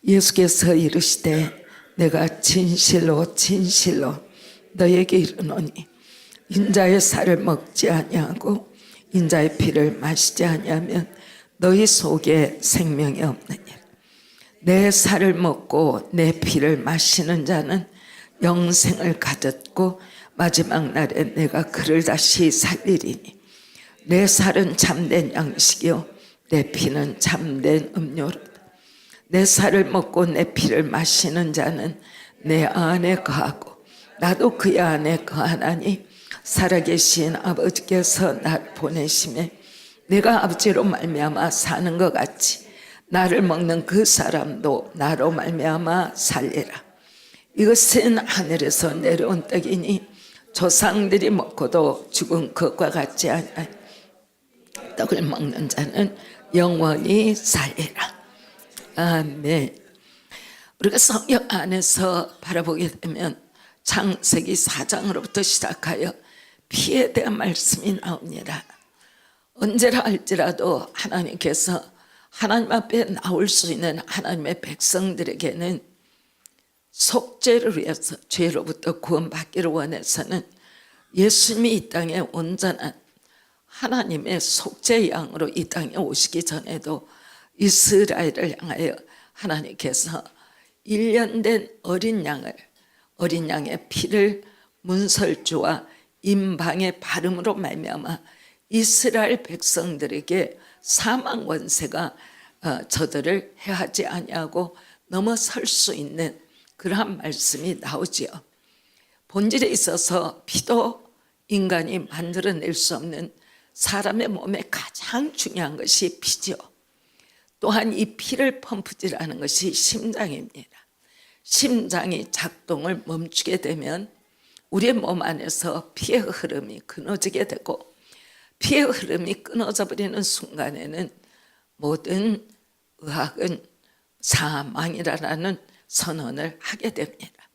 예수께서 이르시되 내가 진실로 진실로 너에게 이르노니 인자의 살을 먹지 아니하고 인자의 피를 마시지 아니하면 너희 속에 생명이 없느니라. 내 살을 먹고 내 피를 마시는 자는 영생을 가졌고 마지막 날에 내가 그를 다시 살리리니 내 살은 참된 양식이요 내 피는 참된 음료로다. 내 살을 먹고 내 피를 마시는 자는 내 안에 거하고 나도 그의 안에 거하나니 살아계신 아버지께서 날 보내심에 내가 아버지로 말미암아 사는 것 같이 나를 먹는 그 사람도 나로 말미암아 살리라. 이것은 하늘에서 내려온 떡이니 조상들이 먹고도 죽은 것과 같지 않아. 떡을 먹는 자는 영원히 살리라. 아멘. 우리가 성경 안에서 바라보게 되면 창세기 4장으로부터 시작하여 피에 대한 말씀이 나옵니다. 언제라 할지라도 하나님께서 하나님 앞에 나올 수 있는 하나님의 백성들에게는 속죄를 위해서 죄로부터 구원받기를 원해서는 예수님이 이 땅에 온전한 하나님의 속죄 양으로 이 땅에 오시기 전에도 이스라엘을 향하여 하나님께서 1년 된 어린 양의 피를 문설주와 임방의 바름으로 말미암아 이스라엘 백성들에게 사망 권세가 저들을 해하지 아니하고 넘어설 수 있는 그러한 말씀이 나오지요. 본질에 있어서 피도 인간이 만들어낼 수 없는 사람의 몸에 가장 중요한 것이 피죠. 또한 이 피를 펌프질하는 것이 심장입니다. 심장이 작동을 멈추게 되면 우리의 몸 안에서 피의 흐름이 끊어지게 되고 피의 흐름이 끊어져 버리는 순간에는 모든 의학은 사망이라는 선언을 하게 됩니다.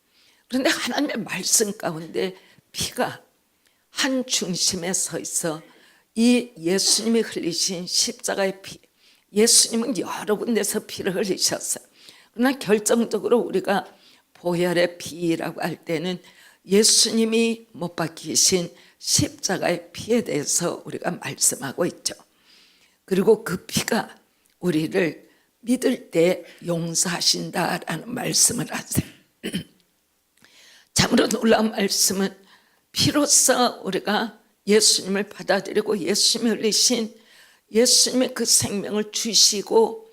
그런데 하나님의 말씀 가운데 피가 한 중심에 서 있어 이 예수님이 흘리신 십자가의 피, 예수님은 여러 군데서 피를 흘리셨어요. 그러나 결정적으로 우리가 보혈의 피라고 할 때는 예수님이 못 박히신 십자가의 피에 대해서 우리가 말씀하고 있죠. 그리고 그 피가 우리를 믿을 때 용서하신다라는 말씀을 하세요. 참으로 놀라운 말씀은 피로써 우리가 예수님을 받아들이고 예수님이 흘리신 예수님의 그 생명을 주시고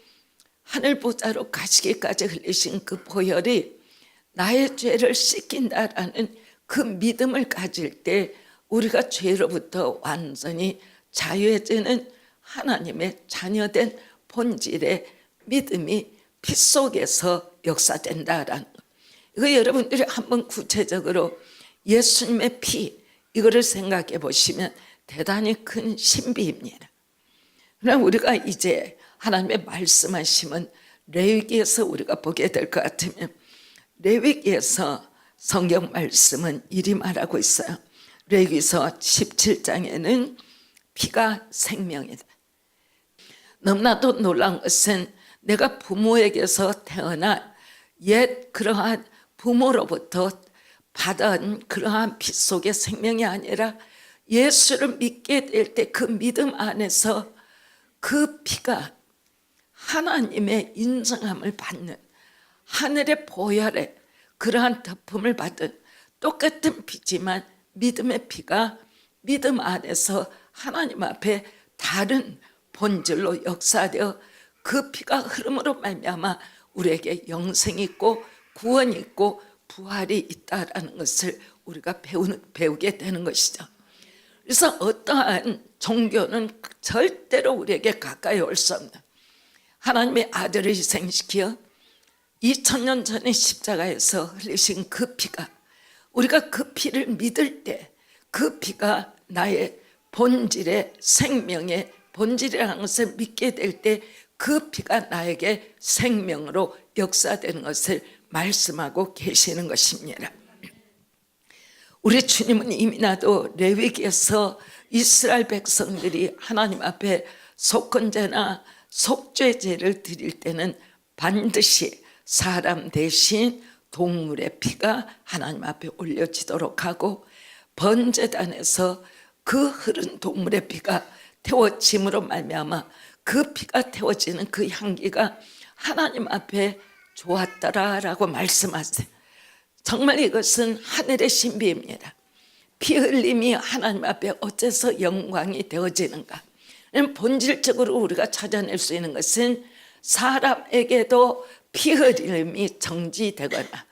하늘 보좌로 가시기까지 흘리신 그 보혈이 나의 죄를 씻긴다라는 그 믿음을 가질 때 우리가 죄로부터 완전히 자유해지는 하나님의 자녀된 본질의 믿음이 피 속에서 역사된다라는 것. 이거 여러분들이 한번 구체적으로 예수님의 피 이거를 생각해 보시면 대단히 큰 신비입니다. 그러나 우리가 이제 하나님의 말씀하심은 레위기에서 우리가 보게 될 것 같으면 레위기에서 성경 말씀은 이리 말하고 있어요. 레위기서 17장에는 피가 생명이다. 너무나도 놀라운 것은 내가 부모에게서 태어난 옛 그러한 부모로부터 받은 그러한 피 속의 생명이 아니라 예수를 믿게 될 때 그 믿음 안에서 그 피가 하나님의 인정함을 받는 하늘의 보혈에 그러한 덮음을 받은 똑같은 피지만 믿음의 피가 믿음 안에서 하나님 앞에 다른 본질로 역사되어 그 피가 흐름으로 말미암아 우리에게 영생이 있고 구원이 있고 부활이 있다라는 것을 우리가 배우게 되는 것이죠. 그래서 어떠한 종교는 절대로 우리에게 가까이 올 수 없는 하나님의 아들을 희생시켜 2000년 전에 십자가에서 흘리신 그 피가 우리가 그 피를 믿을 때 그 피가 나의 본질의 생명의 본질이라는 것을 믿게 될 때 그 피가 나에게 생명으로 역사되는 것을 말씀하고 계시는 것입니다. 우리 주님은 이미 나도 레위기에서 이스라엘 백성들이 하나님 앞에 속건제나 속죄제를 드릴 때는 반드시 사람 대신 동물의 피가 하나님 앞에 올려지도록 하고, 번제단에서 그 흐른 동물의 피가 태워짐으로 말미암아 그 피가 태워지는 그 향기가 하나님 앞에 좋았더라라고 말씀하세요. 정말 이것은 하늘의 신비입니다. 피 흘림이 하나님 앞에 어째서 영광이 되어지는가? 본질적으로 우리가 찾아낼 수 있는 것은 사람에게도 피 흘림이 정지되거나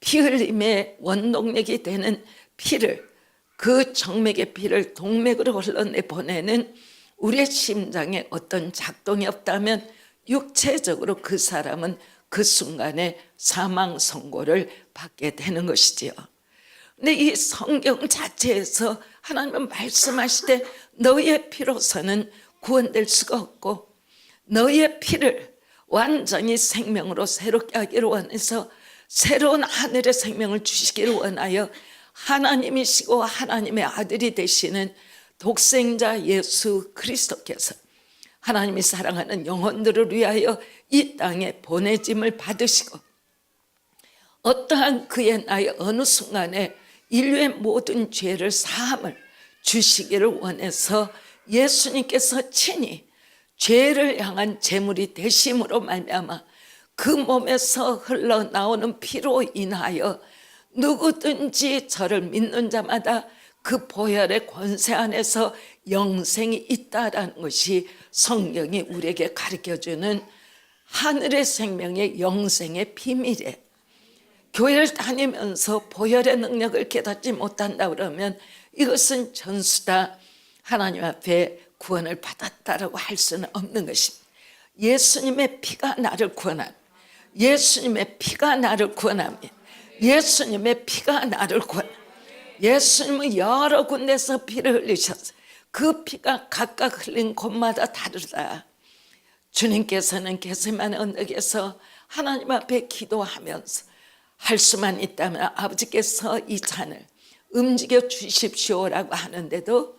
피 흘림의 원동력이 되는 피를, 그 정맥의 피를 동맥으로 흘러내보내는 우리의 심장에 어떤 작동이 없다면 육체적으로 그 사람은 그 순간에 사망 선고를 받게 되는 것이지요. 근데 이 성경 자체에서 하나님은 말씀하시되 너희의 피로서는 구원될 수가 없고, 너희의 피를 완전히 생명으로 새롭게 하기를 원해서 새로운 하늘의 생명을 주시기를 원하여 하나님이시고 하나님의 아들이 되시는 독생자 예수 그리스도께서 하나님이 사랑하는 영혼들을 위하여 이 땅에 보내짐을 받으시고, 어떠한 그의 나의 어느 순간에 인류의 모든 죄를 사함을 주시기를 원해서 예수님께서 친히 죄를 향한 제물이 되심으로 말미암아 그 몸에서 흘러나오는 피로 인하여 누구든지 저를 믿는 자마다 그 보혈의 권세 안에서 영생이 있다라는 것이 성경이 우리에게 가르쳐주는 하늘의 생명의 영생의 비밀이에요. 교회를 다니면서 보혈의 능력을 깨닫지 못한다 그러면 이것은 전수다 하나님 앞에 구원을 받았다라고 할 수는 없는 것입니다. 예수님의 피가 나를 구원합니다. 예수님의 피가 나를 구원합니다. 예수님의 피가 나를 구원합니다. 예수님은 여러 군데서 피를 흘리셨어요. 그 피가 각각 흘린 곳마다 다르다. 주님께서는 겟세마네 언덕에서 하나님 앞에 기도하면서 할 수만 있다면 아버지께서 이 잔을 움직여 주십시오라고 하는데도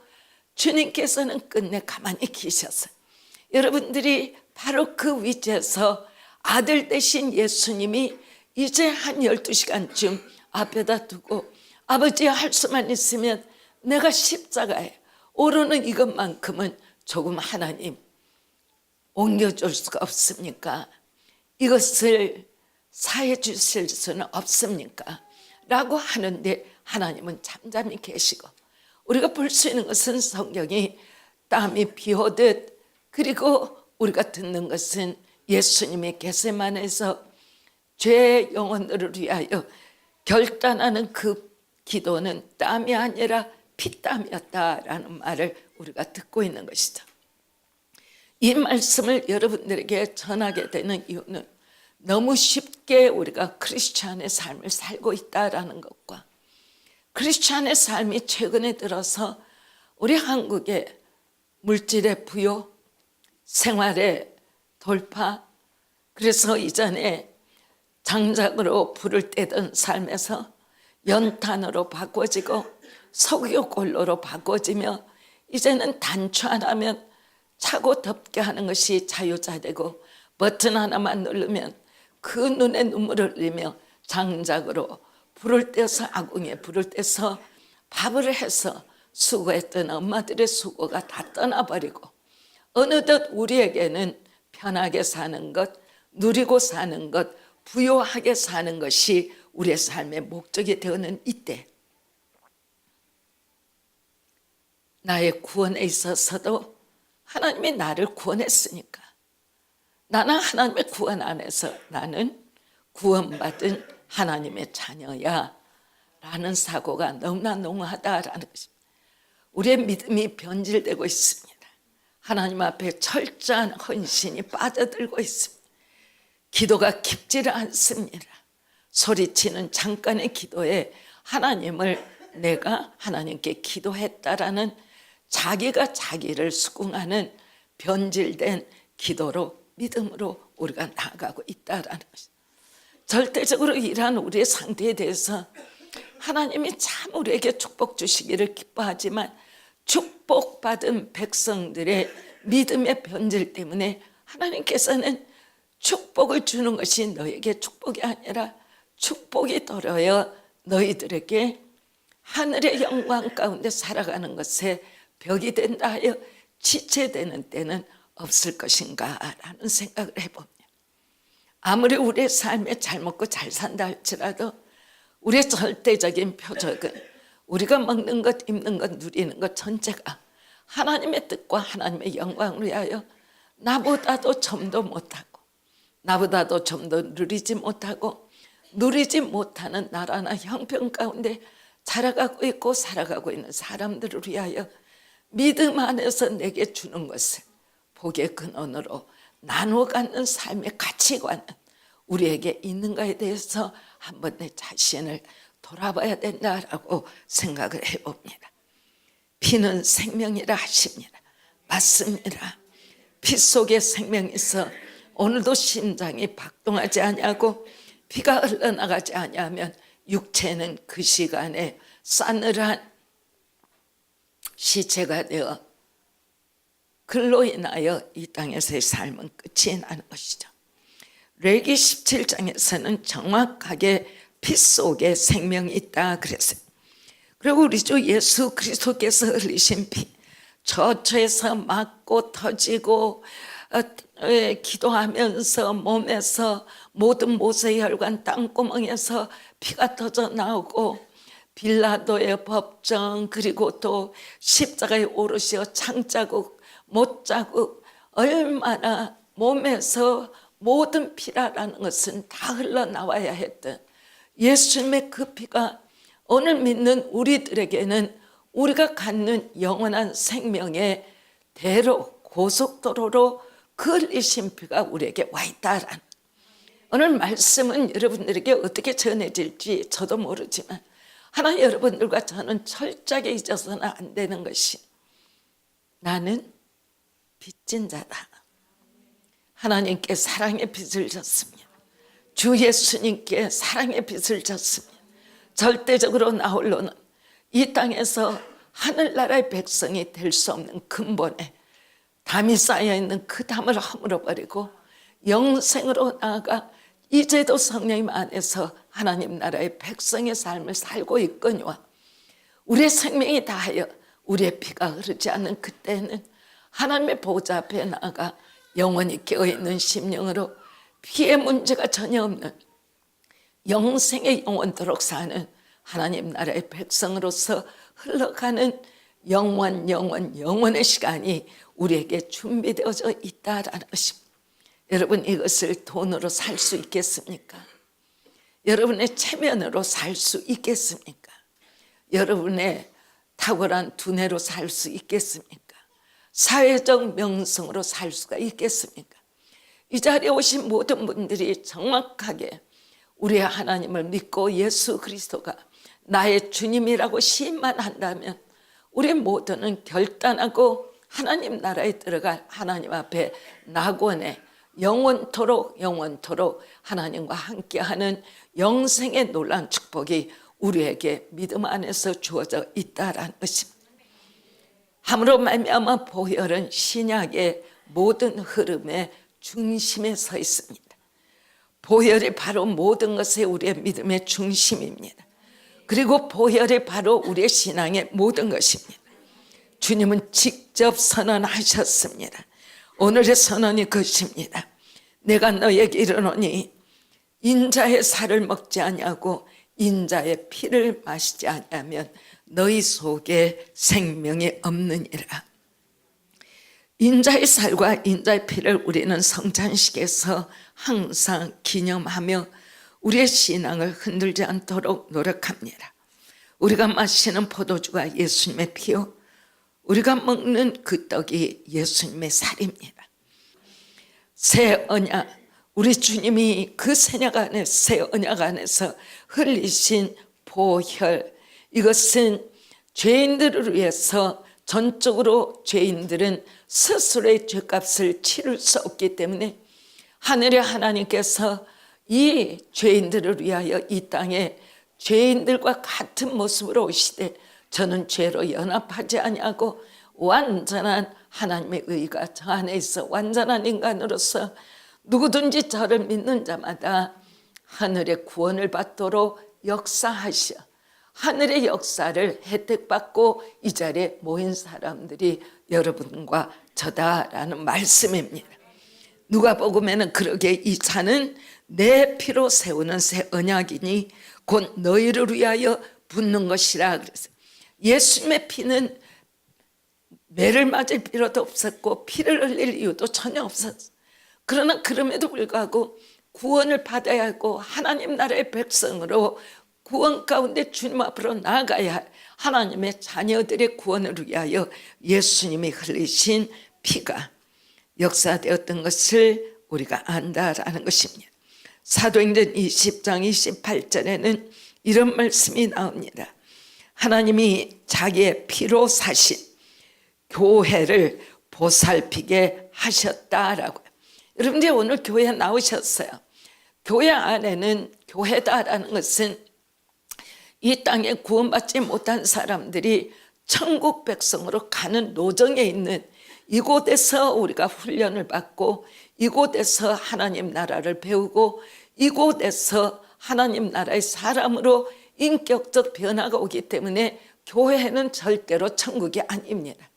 주님께서는 끝내 가만히 계셨어요. 여러분들이 바로 그 위치에서 아들 되신 예수님이 이제 한 12시간쯤 앞에다 두고 아버지 할 수만 있으면 내가 십자가에 오르는 이것만큼은 조금 하나님 옮겨줄 수가 없습니까? 이것을 사해 주실 수는 없습니까? 라고 하는데 하나님은 잠잠히 계시고, 우리가 볼 수 있는 것은 성경이 땀이 비오듯, 그리고 우리가 듣는 것은 예수님이 겟세마네에서 죄의 영혼들을 위하여 결단하는 그 기도는 땀이 아니라 피땀이었다라는 말을 우리가 듣고 있는 것이죠. 이 말씀을 여러분들에게 전하게 되는 이유는 너무 쉽게 우리가 크리스찬의 삶을 살고 있다라는 것과, 크리스찬의 삶이 최근에 들어서 우리 한국의 물질의 부요, 생활의 돌파, 그래서 이전에 장작으로 불을 떼던 삶에서 연탄으로 바꿔지고 석유골로로 바꿔지며, 이제는 단추 하나면 차고 덮게 하는 것이 자유자되고 버튼 하나만 누르면 그 눈에 눈물을 흘리며 장작으로 불을 떼서, 아궁이에 불을 떼서 밥을 해서 수고했던 엄마들의 수고가 다 떠나버리고, 어느덧 우리에게는 편하게 사는 것, 누리고 사는 것, 부유하게 사는 것이 우리의 삶의 목적이 되어는 이때, 나의 구원에 있어서도 하나님이 나를 구원했으니까 나는 하나님의 구원 안에서 나는 구원받은 하나님의 자녀야 라는 사고가 너무나 농후하다라는 것입니다. 우리의 믿음이 변질되고 있습니다. 하나님 앞에 철저한 헌신이 빠져들고 있습니다. 기도가 깊지를 않습니다. 소리치는 잠깐의 기도에 하나님을 내가 하나님께 기도했다라는 자기가 자기를 수긍하는 변질된 기도로, 믿음으로 우리가 나아가고 있다라는 것입니다. 절대적으로 이러한 우리의 상태에 대해서 하나님이 참 우리에게 축복 주시기를 기뻐하지만, 축복받은 백성들의 믿음의 변질 때문에 하나님께서는 축복을 주는 것이 너에게 축복이 아니라 축복이 떨어져 너희들에게 하늘의 영광 가운데 살아가는 것에 벽이 된다 하여 지체되는 때는 없을 것인가 라는 생각을 해봅니다. 아무리 우리의 삶에 잘 먹고 잘 산다 할지라도 우리의 절대적인 표적은 우리가 먹는 것, 입는 것, 누리는 것 전체가 하나님의 뜻과 하나님의 영광을 위하여 나보다도 좀 더 못하고 나보다도 좀 더 누리지 못하고 누리지 못하는 나라나 형편 가운데 자라가고 있고 살아가고 있는 사람들을 위하여 믿음 안에서 내게 주는 것을 복의 근원으로 나누어 갖는 삶의 가치관은 우리에게 있는가에 대해서 한번 내 자신을 돌아봐야 된다라고 생각을 해봅니다. 피는 생명이라 하십니다. 맞습니다. 피 속에 생명이 있어 오늘도 심장이 박동하지 아니하고 피가 흘러나가지 아니하면 육체는 그 시간에 싸늘한 시체가 되어 글로 인하여 이 땅에서의 삶은 끝이 나는 것이죠. 레기 17장에서는 정확하게 피 속에 생명이 있다 그랬어요. 그리고 우리 주 예수 그리스도께서 흘리신 피, 저처에서 맞고 터지고 기도하면서 몸에서 모든 모세혈관 땅구멍에서 피가 터져 나오고 빌라도의 법정 그리고 또 십자가에 오르시어 창자국 못자국 얼마나 몸에서 모든 피라라는 것은 다 흘러나와야 했던 예수님의 그 피가 오늘 믿는 우리들에게는 우리가 갖는 영원한 생명의 대로 고속도로로 그 흘리신 피가 우리에게 와 있다라는 오늘 말씀은 여러분들에게 어떻게 전해질지 저도 모르지만 하나 여러분들과 저는 철저하게 잊어서는 안 되는 것이 나는 빚진 자다. 하나님께 사랑의 빚을 졌습니다. 주 예수님께 사랑의 빚을 졌습니다. 절대적으로 나 홀로는 이 땅에서 하늘나라의 백성이 될 수 없는 근본에 담이 쌓여있는 그 담을 허물어버리고 영생으로 나아가 이제도 성령님 안에서 하나님 나라의 백성의 삶을 살고 있거니와 우리의 생명이 다하여 우리의 피가 흐르지 않는 그때는 하나님의 보좌 앞에 나아가 영원히 깨어있는 심령으로 피의 문제가 전혀 없는 영생의 영원토록 사는 하나님 나라의 백성으로서 흘러가는 영원의 시간이 우리에게 준비되어져 있다라는 것입니다. 여러분 이것을 돈으로 살 수 있겠습니까? 여러분의 체면으로 살 수 있겠습니까? 여러분의 탁월한 두뇌로 살 수 있겠습니까? 사회적 명성으로 살 수가 있겠습니까? 이 자리에 오신 모든 분들이 정확하게 우리의 하나님을 믿고 예수 그리스도가 나의 주님이라고 시인만 한다면 우리 모두는 결단하고 하나님 나라에 들어갈 하나님 앞에 낙원에 영원토록 하나님과 함께하는 영생의 놀라운 축복이 우리에게 믿음 안에서 주어져 있다라는 것입니다. 함으로 말미암아 보혈은 신약의 모든 흐름의 중심에 서 있습니다. 보혈이 바로 모든 것의 우리의 믿음의 중심입니다. 그리고 보혈이 바로 우리의 신앙의 모든 것입니다. 주님은 직접 선언하셨습니다. 오늘의 선언이 그것입니다. 내가 너에게 이르노니 인자의 살을 먹지 아니하고 인자의 피를 마시지 아니하면 너희 속에 생명이 없느니라. 인자의 살과 인자의 피를 우리는 성찬식에서 항상 기념하며 우리의 신앙을 흔들지 않도록 노력합니다. 우리가 마시는 포도주가 예수님의 피요 우리가 먹는 그 떡이 예수님의 살입니다. 새 언약, 우리 주님이 그 새 언약 안에서 흘리신 보혈, 이것은 죄인들을 위해서 전적으로 죄인들은 스스로의 죄값을 치를 수 없기 때문에 하늘의 하나님께서 이 죄인들을 위하여 이 땅에 죄인들과 같은 모습으로 오시되 저는 죄로 연합하지 아니하고 완전한 하나님의 의가 저 안에 있어 완전한 인간으로서 누구든지 저를 믿는 자마다 하늘의 구원을 받도록 역사하시어 하늘의 역사를 혜택받고 이 자리에 모인 사람들이 여러분과 저다라는 말씀입니다. 누가복음에는 그러게 이 잔은 내 피로 세우는 새 언약이니 곧 너희를 위하여 붓는 것이라 그랬어요. 예수님의 피는 매를 맞을 필요도 없었고 피를 흘릴 이유도 전혀 없었어요. 그러나 그럼에도 불구하고 구원을 받아야 하고 하나님 나라의 백성으로 구원 가운데 주님 앞으로 나아가야 할 하나님의 자녀들의 구원을 위하여 예수님이 흘리신 피가 역사되었던 것을 우리가 안다라는 것입니다. 사도행전 20장 28절에는 이런 말씀이 나옵니다. 하나님이 자기의 피로 사신 교회를 보살피게 하셨다라고요. 여러분들 오늘 교회에 나오셨어요. 교회 안에는 교회다라는 것은 이 땅에 구원받지 못한 사람들이 천국 백성으로 가는 노정에 있는 이곳에서 우리가 훈련을 받고 이곳에서 하나님 나라를 배우고 이곳에서 하나님 나라의 사람으로 인격적 변화가 오기 때문에 교회는 절대로 천국이 아닙니다.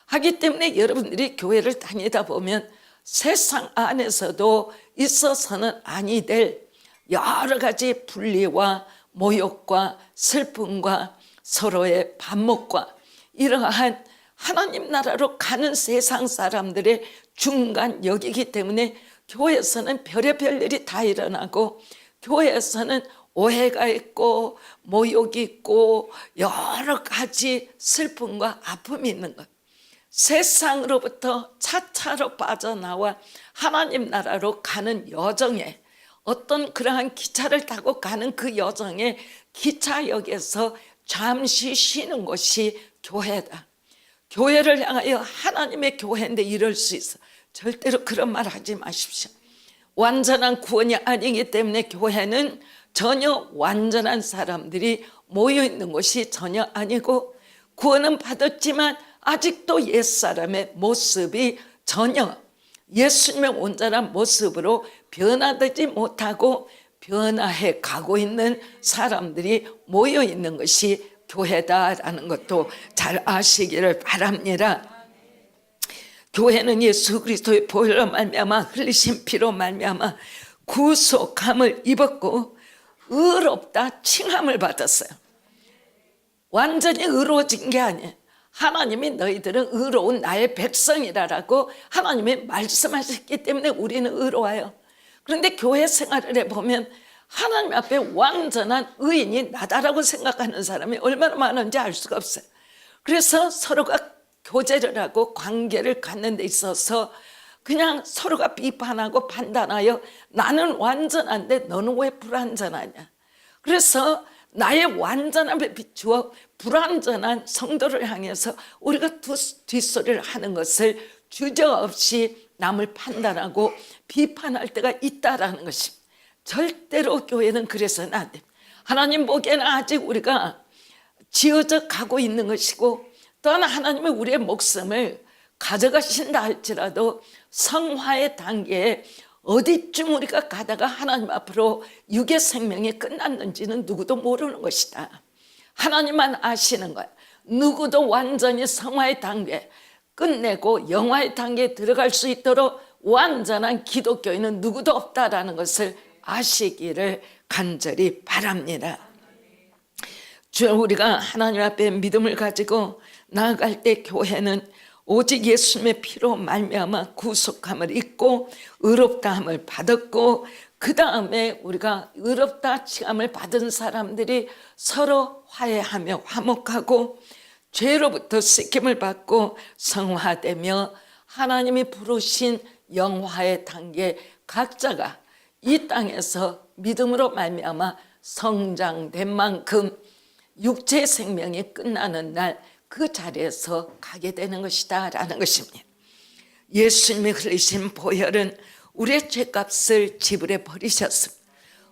하기 때문에 여러분들이 교회를 다니다 보면 세상 안에서도 있어서는 아니 될 여러 가지 분리와 모욕과 슬픔과 서로의 반목과 이러한 하나님 나라로 가는 세상 사람들의 중간역이기 때문에 교회에서는 별의별 일이 다 일어나고 교회에서는 오해가 있고 모욕이 있고 여러 가지 슬픔과 아픔이 있는 것. 세상으로부터 차차로 빠져나와 하나님 나라로 가는 여정에 어떤 그러한 기차를 타고 가는 그 여정에 기차역에서 잠시 쉬는 곳이 교회다. 교회를 향하여 하나님의 교회인데 이럴 수 있어. 절대로 그런 말 하지 마십시오. 완전한 구원이 아니기 때문에 교회는 전혀 완전한 사람들이 모여있는 곳이 전혀 아니고 구원은 받았지만 아직도 옛사람의 모습이 전혀 예수님의 온전한 모습으로 변화되지 못하고 변화해 가고 있는 사람들이 모여 있는 것이 교회다라는 것도 잘 아시기를 바랍니다. 교회는 예수 그리스도의 보혈로 말미암아 흘리신 피로 말미암아 구속함을 입었고 의롭다 칭함을 받았어요. 완전히 의로워진 게 아니에요. 하나님이 너희들은 의로운 나의 백성이라고 하나님이 말씀하셨기 때문에 우리는 의로워요. 그런데 교회 생활을 해보면 하나님 앞에 완전한 의인이 나다라고 생각하는 사람이 얼마나 많은지 알 수가 없어요. 그래서 서로가 교제를 하고 관계를 갖는 데 있어서 그냥 서로가 비판하고 판단하여 나는 완전한데 너는 왜 불완전하냐. 그래서 나의 완전함에 비추어 불완전한 성도를 향해서 우리가 뒷소리를 하는 것을 주저없이 남을 판단하고 비판할 때가 있다라는 것입니다. 절대로 교회는 그래서는 안 됩니다. 하나님 보기에는 아직 우리가 지어져 가고 있는 것이고 또한 하나님이 우리의 목숨을 가져가신다 할지라도 성화의 단계에 어디쯤 우리가 가다가 하나님 앞으로 육의 생명이 끝났는지는 누구도 모르는 것이다. 하나님만 아시는 거야. 누구도 완전히 성화의 단계 끝내고 영화의 단계에 들어갈 수 있도록 완전한 기독교인은 누구도 없다라는 것을 아시기를 간절히 바랍니다. 주 우리가 하나님 앞에 믿음을 가지고 나아갈 때 교회는 오직 예수님의 피로 말미암아 구속함을 입고 의롭다함을 받았고 그 다음에 우리가 의롭다 칭함을 받은 사람들이 서로 화해하며 화목하고 죄로부터 씻김을 받고 성화되며 하나님이 부르신 영화의 단계 각자가 이 땅에서 믿음으로 말미암아 성장된 만큼 육체의 생명이 끝나는 날 그 자리에서 가게 되는 것이다 라는 것입니다. 예수님이 흘리신 보혈은 우리의 죄값을 지불해 버리셨습니다.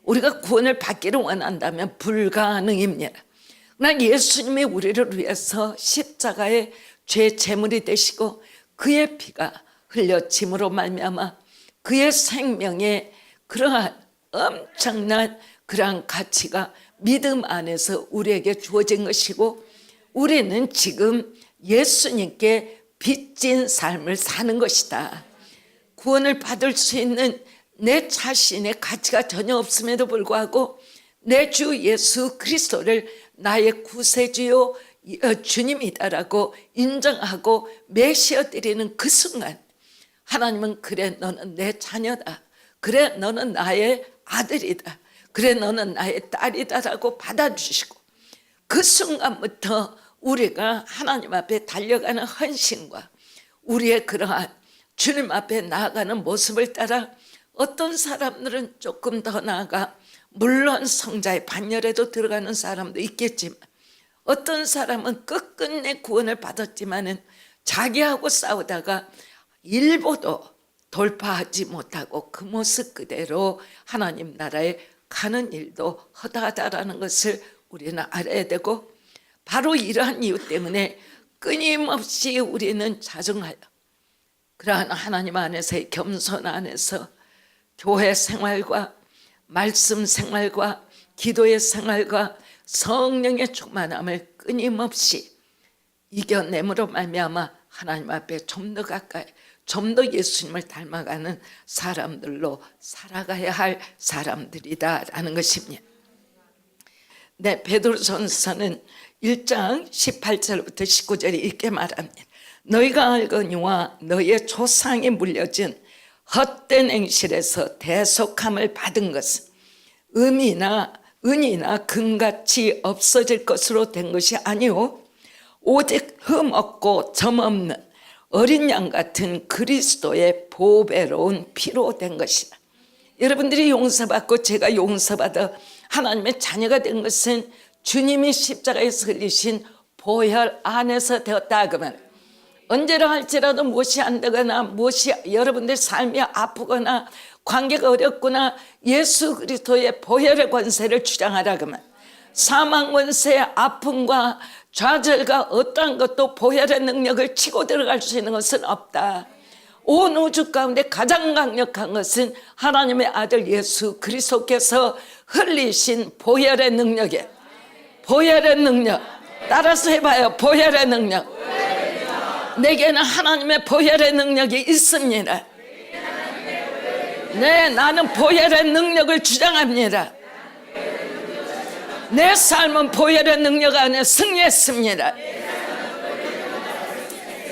우리가 구원을 받기를 원한다면 불가능입니다. 그러나 예수님이 우리를 위해서 십자가의 죄 제물이 되시고 그의 피가 흘려짐으로 말미암아 그의 생명에 그러한 엄청난 그러한 가치가 믿음 안에서 우리에게 주어진 것이고, 우리는 지금 예수님께 빚진 삶을 사는 것이다. 구원을 받을 수 있는 내 자신의 가치가 전혀 없음에도 불구하고 내 주 예수 그리스도를 나의 구세주요 주님이다라고 인정하고 메시어드리는 그 순간, 하나님은 그래 너는 내 자녀다, 그래 너는 나의 아들이다, 그래 너는 나의 딸이다라고 받아주시고, 그 순간부터 우리가 하나님 앞에 달려가는 헌신과 우리의 그러한 주님 앞에 나아가는 모습을 따라 어떤 사람들은 조금 더 나아가, 물론 성자의 반열에도 들어가는 사람도 있겠지만, 어떤 사람은 끝끝내 구원을 받았지만은 자기하고 싸우다가 일보도 돌파하지 못하고 그 모습 그대로 하나님 나라에 가는 일도 허다하다라는 것을 우리는 알아야 되고, 바로 이러한 이유 때문에 끊임없이 우리는 자정하여 그러한 하나님 안에서의 겸손 안에서 교회 생활과 말씀 생활과 기도의 생활과 성령의 충만함을 끊임없이 이겨냄으로 말미암아 하나님 앞에 좀 더 가까이, 좀 더 예수님을 닮아가는 사람들로 살아가야 할 사람들이다라는 것입니다. 네, 베드로전서는 1장 18절부터 19절이 이렇게 말합니다. 너희가 알거니와 너희의 조상이 물려진 헛된 행실에서 대속함을 받은 것은 은이나 금같이 없어질 것으로 된 것이 아니오 오직 흠 없고 점 없는 어린 양 같은 그리스도의 보배로운 피로 된 것이다. 여러분들이 용서받고 제가 용서받아 하나님의 자녀가 된 것은 주님이 십자가에서 흘리신 보혈 안에서 되었다. 그러면 언제라 할지라도 무엇이 안 되거나 무엇이 여러분들 삶이 아프거나 관계가 어렵거나 예수 그리스도의 보혈의 권세를 주장하라. 그러면 사망 권세의 아픔과 좌절과 어떠한 것도 보혈의 능력을 치고 들어갈 수 있는 것은 없다. 온 우주 가운데 가장 강력한 것은 하나님의 아들 예수 그리스도께서 흘리신 보혈의 능력에, 보혈의 능력, 따라서 해봐요. 보혈의 능력. 내게는 하나님의 보혈의 능력이 있습니다. 네, 나는 보혈의 능력을 주장합니다. 내 삶은 보혈의 능력 안에 승리했습니다.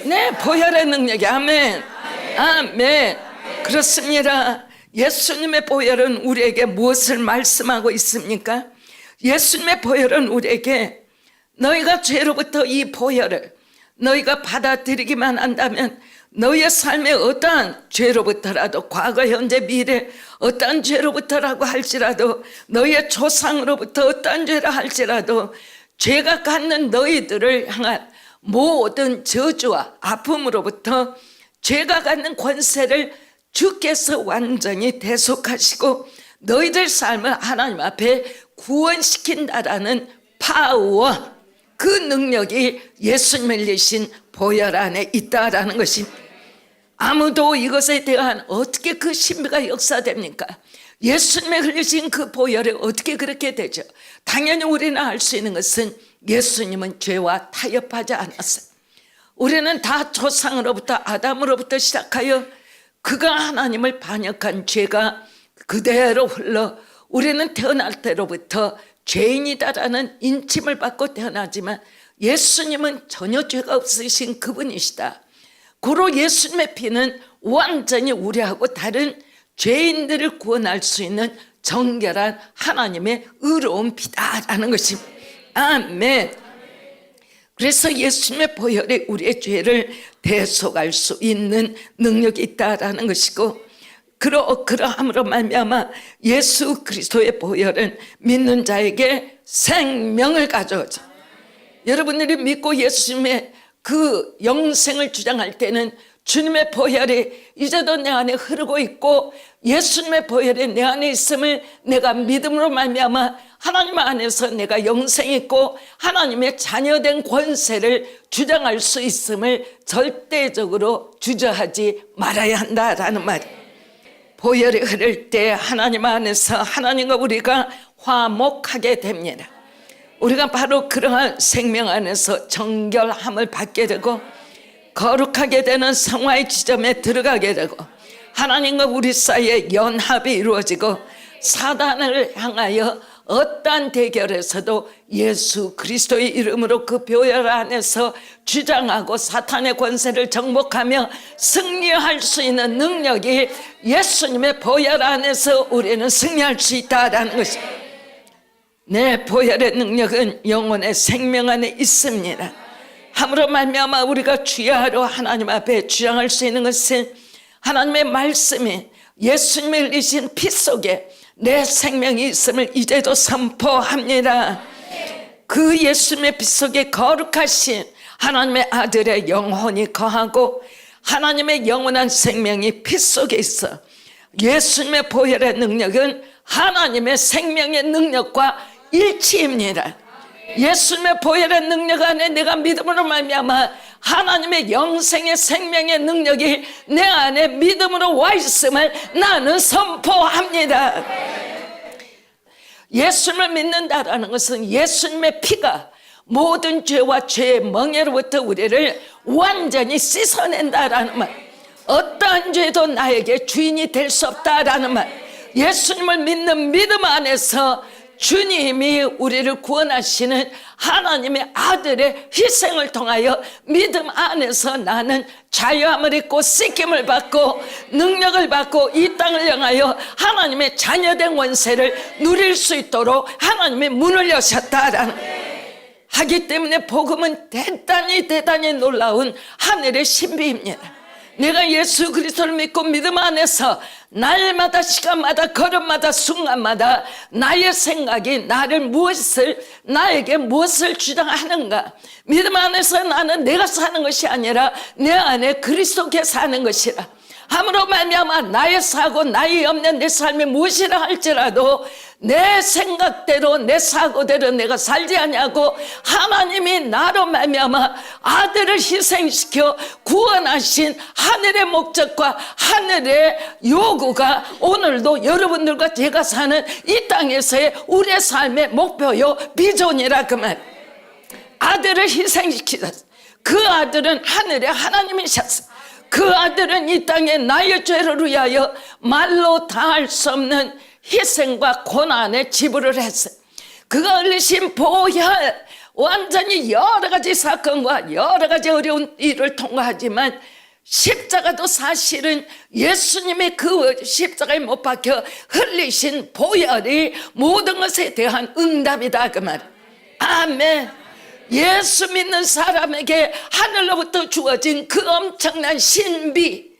네, 보혈의 능력이. 아멘. 아멘. 그렇습니다. 예수님의 보혈은 우리에게 무엇을 말씀하고 있습니까? 예수님의 보혈은 우리에게 너희가 죄로부터 이 보혈을 너희가 받아들이기만 한다면 너희의 삶의 어떠한 죄로부터라도, 과거 현재 미래 어떠한 죄로부터라고 할지라도, 너희의 조상으로부터 어떠한 죄라 할지라도 죄가 갖는 너희들을 향한 모든 저주와 아픔으로부터 죄가 갖는 권세를 주께서 완전히 대속하시고 너희들 삶을 하나님 앞에 구원시킨다라는 파워, 그 능력이 예수님을 내신 보혈 안에 있다라는 것입니다. 아무도 이것에 대한 어떻게 그 신비가 역사됩니까? 예수님의 흘리신 그 보혈이 어떻게 그렇게 되죠? 당연히 우리는 알 수 있는 것은 예수님은 죄와 타협하지 않았어요. 우리는 다 조상으로부터 아담으로부터 시작하여 그가 하나님을 반역한 죄가 그대로 흘러 우리는 태어날 때로부터 죄인이다라는 인침을 받고 태어나지만 예수님은 전혀 죄가 없으신 그분이시다. 고로 예수님의 피는 완전히 우리하고 다른 죄인들을 구원할 수 있는 정결한 하나님의 의로운 피다라는 것입니다. 아멘. 그래서 예수님의 보혈이 우리의 죄를 대속할 수 있는 능력이 있다라는 것이고, 그러함으로 말미암아 예수 그리스도의 보혈은 믿는 자에게 생명을 가져오죠. 여러분들이 믿고 예수님의 그 영생을 주장할 때는 주님의 보혈이 이제도 내 안에 흐르고 있고 예수님의 보혈이 내 안에 있음을 내가 믿음으로 말미암아 하나님 안에서 내가 영생이 있고 하나님의 자녀된 권세를 주장할 수 있음을 절대적으로 주저하지 말아야 한다라는 말이에요. 보혈이 흐를 때 하나님 안에서 하나님과 우리가 화목하게 됩니다. 우리가 바로 그러한 생명 안에서 정결함을 받게 되고 거룩하게 되는 성화의 지점에 들어가게 되고 하나님과 우리 사이에 연합이 이루어지고 사단을 향하여 어떠한 대결에서도 예수 그리스도의 이름으로 그 보혈 안에서 주장하고 사탄의 권세를 정복하며 승리할 수 있는 능력이 예수님의 보혈 안에서 우리는 승리할 수 있다라는 것입니다. 내 보혈의 능력은 영혼의 생명 안에 있습니다. 함으로 말미암아 우리가 주야로 하나님 앞에 주장할 수 있는 것은 하나님의 말씀이 예수님이 흘리신 피 속에 내 생명이 있음을 이제도 선포합니다. 그 예수님의 피 속에 거룩하신 하나님의 아들의 영혼이 거하고 하나님의 영원한 생명이 피 속에 있어 예수님의 보혈의 능력은 하나님의 생명의 능력과 일치입니다. 예수님의 보혈의 능력 안에 내가 믿음으로 말미암아 하나님의 영생의 생명의 능력이 내 안에 믿음으로 와 있음을 나는 선포합니다. 예수님을 믿는다라는 것은 예수님의 피가 모든 죄와 죄의 멍에로부터 우리를 완전히 씻어낸다라는 말, 어떠한 죄도 나에게 주인이 될 수 없다라는 말, 예수님을 믿는 믿음 안에서 주님이 우리를 구원하시는 하나님의 아들의 희생을 통하여 믿음 안에서 나는 자유함을 입고 씻김을 받고 능력을 받고 이 땅을 향하여 하나님의 자녀된 권세를 누릴 수 있도록 하나님의 문을 여셨다라는 하기 때문에 복음은 대단히 놀라운 하늘의 신비입니다. 내가 예수 그리스도를 믿고 믿음 안에서 날마다 시간마다 걸음마다 순간마다 나의 생각이 나에게 무엇을 주장하는가, 믿음 안에서 나는 내가 사는 것이 아니라 내 안에 그리스도께 사는 것이라. 함으로 말미암아 나의 사고 나의 없는 내 삶이 무엇이라 할지라도 내 생각대로 내 사고대로 내가 살지 않냐고 하나님이 나로 말미암아 아들을 희생시켜 구원하신 하늘의 목적과 하늘의 요구가 오늘도 여러분들과 제가 사는 이 땅에서의 우리의 삶의 목표요 비전이라 그 말. 아들을 희생시키셨어. 그 아들은 하늘의 하나님이셨어. 그 아들은 이 땅에 나의 죄를 위하여 말로 다할 수 없는 희생과 고난의 지불을 했어요. 그가 흘리신 보혈, 완전히 여러 가지 사건과 여러 가지 어려운 일을 통과하지만 십자가도 사실은 예수님의 그 십자가에 못 박혀 흘리신 보혈이 모든 것에 대한 응답이다 그 말. 아멘. 예수 믿는 사람에게 하늘로부터 주어진 그 엄청난 신비,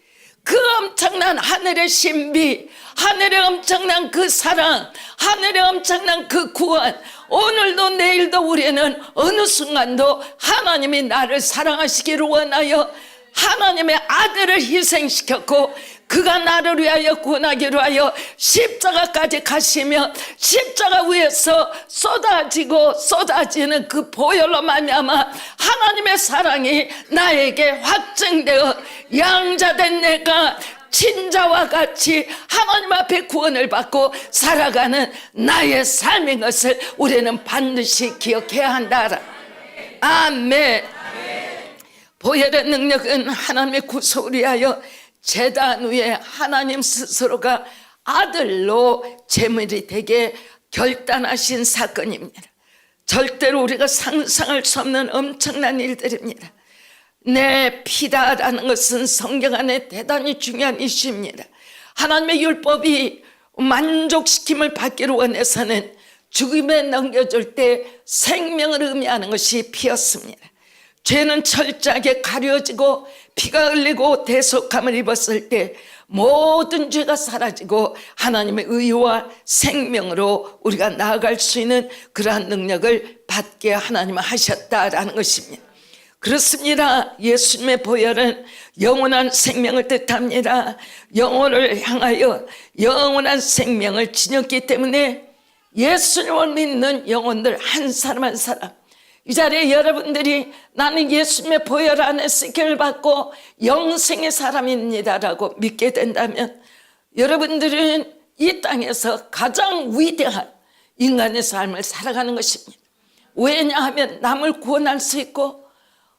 그 엄청난 하늘의 신비, 하늘의 엄청난 그 사랑, 하늘의 엄청난 그 구원, 오늘도 내일도 우리는 어느 순간도 하나님이 나를 사랑하시기를 원하여 하나님의 아들을 희생시켰고 그가 나를 위하여 구원하기로 하여 십자가까지 가시며 십자가 위에서 쏟아지는 그 보혈로 말미암아 하나님의 사랑이 나에게 확증되어 양자된 내가 친자와 같이 하나님 앞에 구원을 받고 살아가는 나의 삶인 것을 우리는 반드시 기억해야 한다. 아멘. 보혈의 능력은 하나님의 구속을 위하여 제단 위에 하나님 스스로가 아들로 제물이 되게 결단하신 사건입니다. 절대로 우리가 상상할 수 없는 엄청난 일들입니다. 내 피다라는 것은 성경 안에 대단히 중요한 이슈입니다. 하나님의 율법이 만족시킴을 받기를 원해서는 죽음에 넘겨줄 때 생명을 의미하는 것이 피였습니다. 죄는 철저하게 가려지고 피가 흘리고 대속함을 입었을 때 모든 죄가 사라지고 하나님의 의와 생명으로 우리가 나아갈 수 있는 그러한 능력을 받게 하나님은 하셨다라는 것입니다. 그렇습니다. 예수님의 보혈은 영원한 생명을 뜻합니다. 영혼을 향하여 영원한 생명을 지녔기 때문에 예수님을 믿는 영혼들 한 사람 한 사람, 이 자리에 여러분들이 나는 예수님의 보혈 안에 씻김을 받고 영생의 사람입니다라고 믿게 된다면 여러분들은 이 땅에서 가장 위대한 인간의 삶을 살아가는 것입니다. 왜냐하면 남을 구원할 수 있고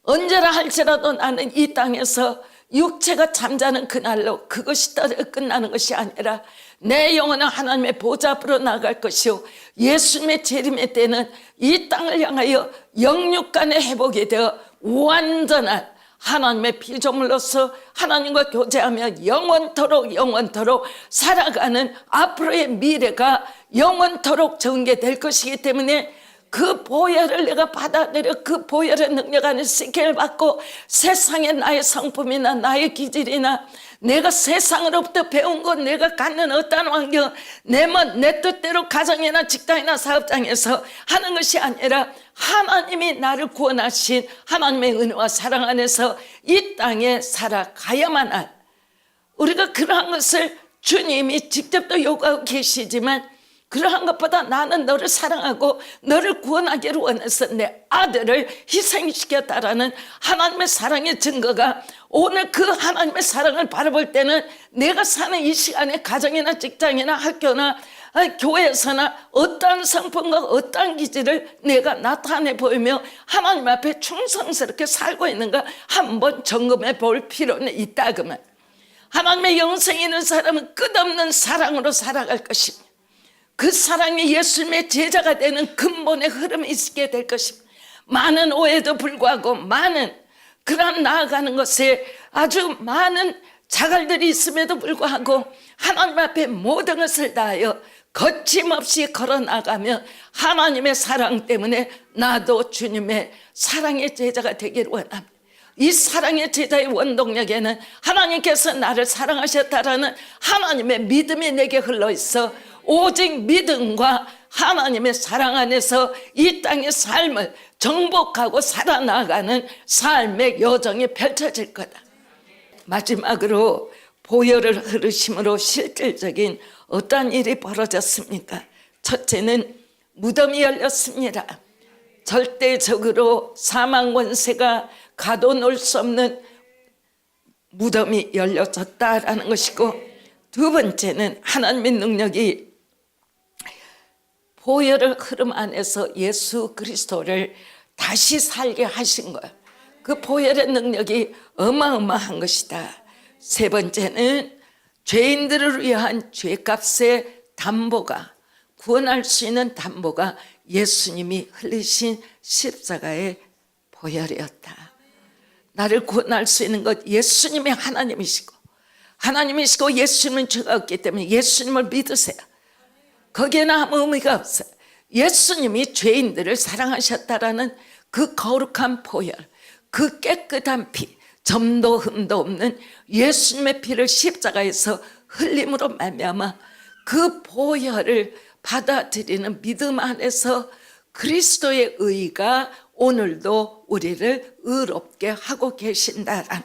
언제라 할지라도 나는 이 땅에서 육체가 잠자는 그날로 그것이 끝나는 것이 아니라 내 영혼은 하나님의 보좌 앞으로 나갈 것이요 예수님의 재림의 때는 이 땅을 향하여 영육간의 회복이 되어 완전한 하나님의 피조물로서 하나님과 교제하며 영원토록 살아가는 앞으로의 미래가 영원토록 전개될 것이기 때문에 그 보혈을 내가 받아들여 그 보혈의 능력 안에 씻기를 받고 세상에 나의 성품이나 나의 기질이나 내가 세상으로부터 배운 것 내가 갖는 어떠한 환경 내 뜻대로 가정이나 직장이나 사업장에서 하는 것이 아니라 하나님이 나를 구원하신 하나님의 은혜와 사랑 안에서 이 땅에 살아가야만 할 우리가 그러한 것을 주님이 직접 또 요구하고 계시지만 그러한 것보다 나는 너를 사랑하고 너를 구원하기를 원해서 내 아들을 희생시켰다라는 하나님의 사랑의 증거가 오늘 그 하나님의 사랑을 바라볼 때는 내가 사는 이 시간에 가정이나 직장이나 학교나 교회에서나 어떠한 성품과 어떠한 기질을 내가 나타내 보이며 하나님 앞에 충성스럽게 살고 있는가 한번 점검해 볼 필요는 있다 그 말. 하나님의 영생이 있는 사람은 끝없는 사랑으로 살아갈 것입니다. 그 사랑이 예수님의 제자가 되는 근본의 흐름이 있게 될 것입니다. 많은 오해도 불구하고 많은 그런 나아가는 것에 아주 많은 자갈들이 있음에도 불구하고 하나님 앞에 모든 것을 다하여 거침없이 걸어나가면 하나님의 사랑 때문에 나도 주님의 사랑의 제자가 되기를 원합니다. 이 사랑의 제자의 원동력에는 하나님께서 나를 사랑하셨다라는 하나님의 믿음이 내게 흘러있어 오직 믿음과 하나님의 사랑 안에서 이 땅의 삶을 정복하고 살아나가는 삶의 여정이 펼쳐질 거다. 마지막으로 보혈을 흐르심으로 실질적인 어떠한 일이 벌어졌습니까? 첫째는 무덤이 열렸습니다. 절대적으로 사망 권세가 가둬놓을 수 없는 무덤이 열려졌다라는 것이고 두 번째는 하나님의 능력이 보혈의 흐름 안에서 예수 그리스도를 다시 살게 하신 거예요. 그 보혈의 능력이 어마어마한 것이다. 세 번째는 죄인들을 위한 죄값의 담보가 구원할 수 있는 담보가 예수님이 흘리신 십자가의 보혈이었다. 나를 구원할 수 있는 것 예수님이 하나님이시고 예수님은 죄가 없기 때문에 예수님을 믿으세요. 거기에는 아무 의미가 없어요. 예수님이 죄인들을 사랑하셨다라는 그 거룩한 보혈, 그 깨끗한 피, 점도 흠도 없는 예수님의 피를 십자가에서 흘림으로 말미암아 그 보혈을 받아들이는 믿음 안에서 그리스도의 의가 오늘도 우리를 의롭게 하고 계신다라는.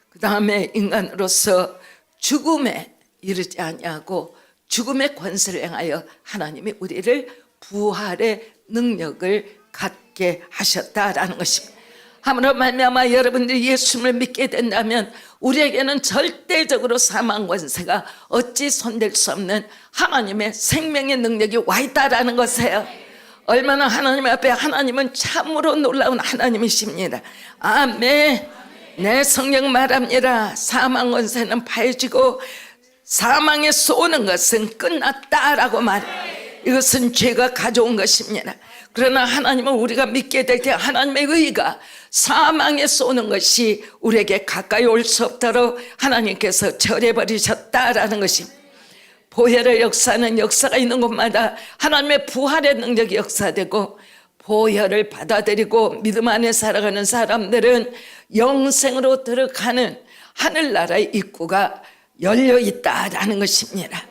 그 다음에 인간으로서 죽음에 이르지 아니하고 죽음의 권세를 행하여 하나님이 우리를 부활의 능력을 갖게 하셨다라는 것입니다. 함으로 말미암아 여러분들이 예수님을 믿게 된다면 우리에게는 절대적으로 사망 권세가 어찌 손댈 수 없는 하나님의 생명의 능력이 와 있다라는 것이에요. 얼마나 하나님 앞에 하나님은 참으로 놀라운 하나님이십니다. 아멘. 내 성경 말합니다. 사망 권세는 파해지고 사망에 쏘는 것은 끝났다라고 말해요. 이것은 죄가 가져온 것입니다. 그러나 하나님은 우리가 믿게 될 때 하나님의 의가 사망에 쏘는 것이 우리에게 가까이 올 수 없도록 하나님께서 절해버리셨다라는 것입니다. 보혈의 역사는 역사가 있는 곳마다 하나님의 부활의 능력이 역사되고 보혈을 받아들이고 믿음 안에 살아가는 사람들은 영생으로 들어가는 하늘나라의 입구가 열려있다라는 것입니다.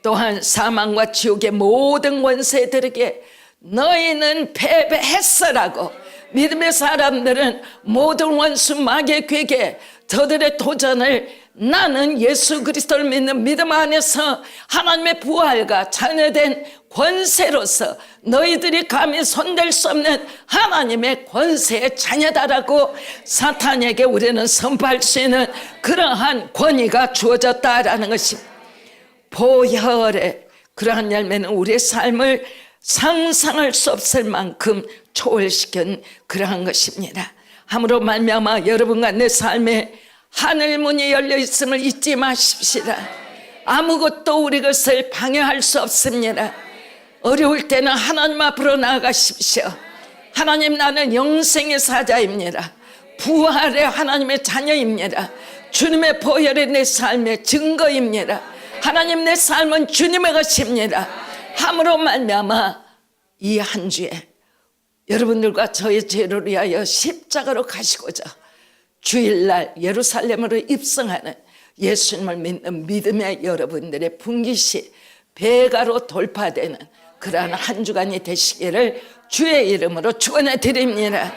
또한 사망과 지옥의 모든 권세들에게 너희는 패배했어라고 믿음의 사람들은 모든 원수 마귀의 괴계 저들의 도전을 나는 예수 그리스도를 믿는 믿음 안에서 하나님의 부활과 자녀된 권세로서 너희들이 감히 손댈 수 없는 하나님의 권세의 자녀다라고 사탄에게 우리는 선포할 수 있는 그러한 권위가 주어졌다라는 것입니다. 보혈의 그러한 열매는 우리의 삶을 상상할 수 없을 만큼 초월시킨 그러한 것입니다. 함으로 말미암아 여러분과 내 삶에 하늘 문이 열려 있음을 잊지 마십시다. 아무것도 우리 것을 방해할 수 없습니다. 어려울 때는 하나님 앞으로 나아가십시오. 하나님, 나는 영생의 사자입니다. 부활의 하나님의 자녀입니다. 주님의 보혈이 내 삶의 증거입니다. 하나님, 내 삶은 주님의 것입니다. 함으로 말미암아 이 한 주에 여러분들과 저의 죄를 위하여 십자가로 가시고자 주일날 예루살렘으로 입성하는 예수님을 믿는 믿음의 여러분들의 분깃이 배가로 돌파되는 그러한 한 주간이 되시기를 주의 이름으로 축원해 드립니다.